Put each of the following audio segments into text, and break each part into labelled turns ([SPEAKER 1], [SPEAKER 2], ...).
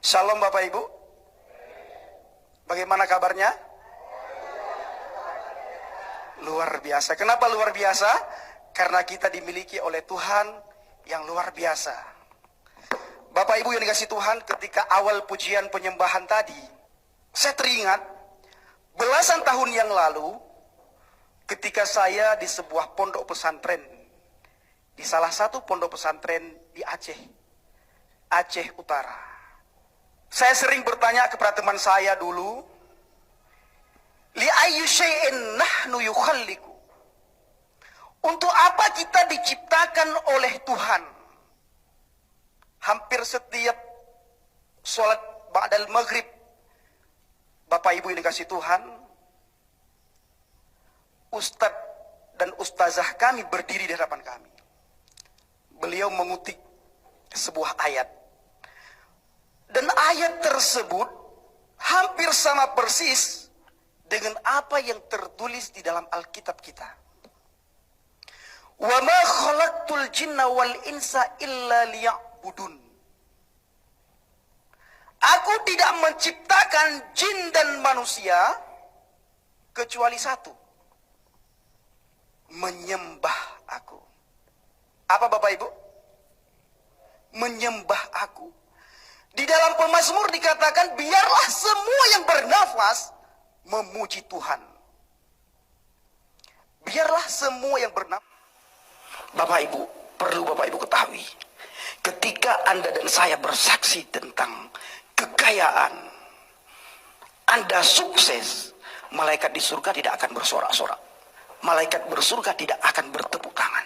[SPEAKER 1] Shalom Bapak Ibu. Bagaimana kabarnya? Luar biasa. Kenapa luar biasa? Karena kita dimiliki oleh Tuhan yang luar biasa. Bapak Ibu yang dikasihi Tuhan, ketika awal pujian penyembahan tadi, saya teringat belasan tahun yang lalu ketika saya di sebuah pondok pesantren, di salah satu pondok pesantren di Aceh Utara. Saya sering bertanya kepada teman saya dulu, li ayyi syai'in nahnu yukhalliqu. Untuk apa kita diciptakan oleh Tuhan? Hampir setiap sholat ba'dal maghrib, Bapak Ibu yang dikasihi Tuhan, Ustadz dan Ustazah kami berdiri di hadapan kami. Beliau mengutip sebuah ayat. Dan ayat tersebut hampir sama persis dengan apa yang tertulis di dalam Alkitab kita. Wa ma khalaqtul jinna wal insa illa liya'budun. Aku tidak menciptakan jin dan manusia kecuali satu, menyembah aku. Apa Bapak Ibu? Menyembah aku. Di dalam pemazmur dikatakan, biarlah semua yang bernafas memuji Tuhan. Biarlah semua yang bernafas. Bapak Ibu, perlu Bapak Ibu ketahui, ketika Anda dan saya bersaksi tentang kekayaan, Anda sukses, malaikat di surga tidak akan bersorak-sorak. Malaikat bersurga tidak akan bertepuk tangan.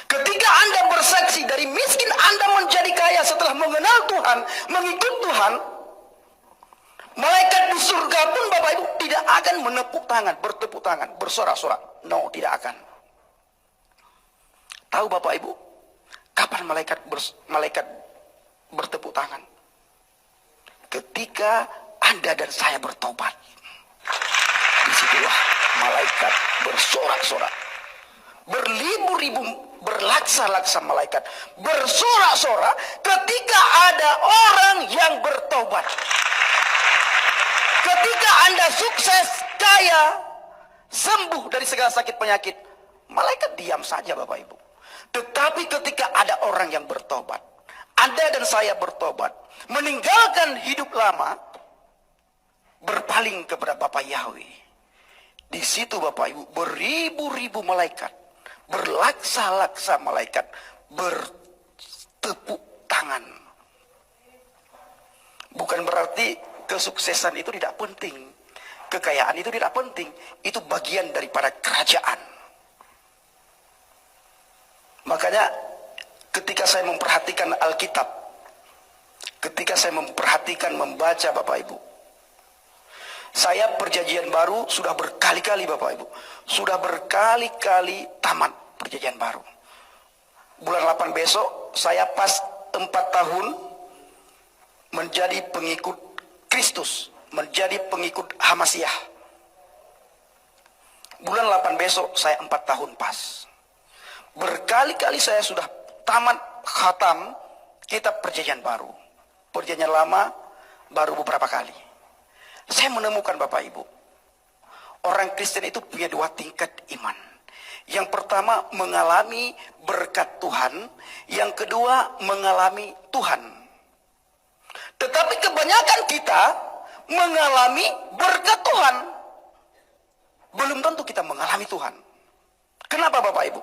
[SPEAKER 1] Ketika Anda bersaksi dari miskin Anda menjadi kaya setelah mengenal Tuhan, mengikut Tuhan, malaikat di surga pun Bapak Ibu tidak akan menepuk tangan, bertepuk tangan, bersorak-sorak. No, tidak akan. Tahu Bapak Ibu, kapan malaikat bertepuk tangan? Ketika Anda dan saya bertobat. Disitulah malaikat bersorak-sorak. Berlibu-ribu, berlaksa-laksa malaikat bersorak-sorak ketika ada orang yang bertobat. Ketika Anda sukses, kaya, sembuh dari segala sakit penyakit, malaikat diam saja Bapak Ibu. Tetapi ketika ada orang yang bertobat, Anda dan saya bertobat, meninggalkan hidup lama, berpaling kepada Bapa Yahweh. Di situ Bapak Ibu, beribu-ribu malaikat, berlaksa-laksa malaikat, bertepuk tangan. Bukan berarti kesuksesan itu tidak penting, kekayaan itu tidak penting, itu bagian daripada kerajaan. Makanya ketika saya memperhatikan Alkitab, ketika saya memperhatikan membaca Bapak Ibu, saya perjanjian baru sudah berkali-kali Bapak Ibu, sudah berkali-kali tamat perjanjian baru. Bulan 8 besok saya pas 4 tahun menjadi pengikut Kristus, menjadi pengikut Hamasyah. Bulan 8 besok saya 4 tahun pas. Berkali-kali saya sudah tamat khatam kitab perjanjian baru. Perjanjian lama baru beberapa kali. Saya menemukan Bapak Ibu, orang Kristen itu punya 2 tingkat iman. Yang pertama mengalami berkat Tuhan, yang kedua mengalami Tuhan. Tetapi kebanyakan kita mengalami berkat Tuhan, belum tentu kita mengalami Tuhan. Kenapa Bapak Ibu?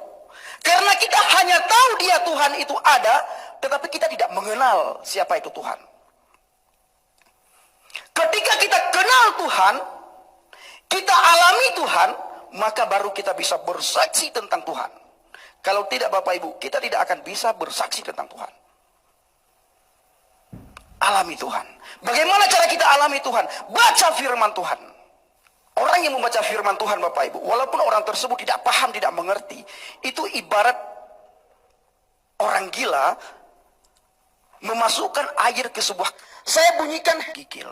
[SPEAKER 1] Karena kita hanya tahu dia Tuhan itu ada, tetapi kita tidak mengenal siapa itu Tuhan. Ketika kita kenal Tuhan, kita alami Tuhan, maka baru kita bisa bersaksi tentang Tuhan. Kalau tidak Bapak Ibu, kita tidak akan bisa bersaksi tentang Tuhan. Alami Tuhan. Bagaimana cara kita alami Tuhan? Baca firman Tuhan. Orang yang membaca firman Tuhan Bapak Ibu, walaupun orang tersebut tidak paham, tidak mengerti, itu ibarat orang gila memasukkan air ke sebuah... Saya bunyikan gigil.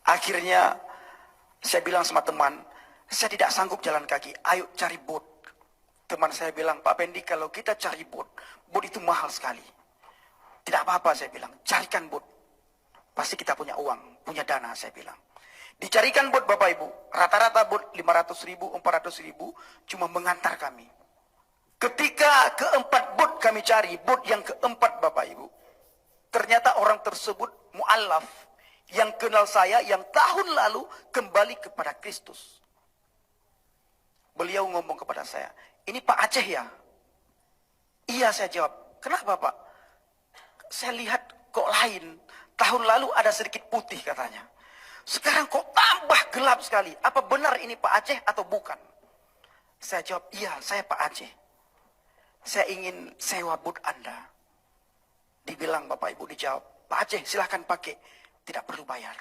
[SPEAKER 1] Akhirnya saya bilang sama teman, saya tidak sanggup jalan kaki, ayo cari bot. Teman saya bilang, Pak Pendi, kalau kita cari bot itu mahal sekali. Tidak apa-apa saya bilang, carikan bot. Pasti kita punya uang, punya dana saya bilang. Dicarikan bot Bapak Ibu, rata-rata bot 500.000, 400.000 cuma mengantar kami. Ketika keempat bot kami cari, bot yang keempat Bapak Ibu, ternyata orang tersebut mu'allaf, yang kenal saya, yang tahun lalu kembali kepada Kristus. Beliau ngomong kepada saya, ini Pak Aceh ya? Iya saya jawab, kenapa Pak? Saya lihat kok lain, tahun lalu ada sedikit putih katanya. Sekarang kok tambah gelap sekali, apa benar ini Pak Aceh atau bukan? Saya jawab, iya saya Pak Aceh. Saya ingin sewa bot Anda. Dibilang Bapak Ibu, dijawab, Pak Aceh silahkan pakai, tidak perlu bayar.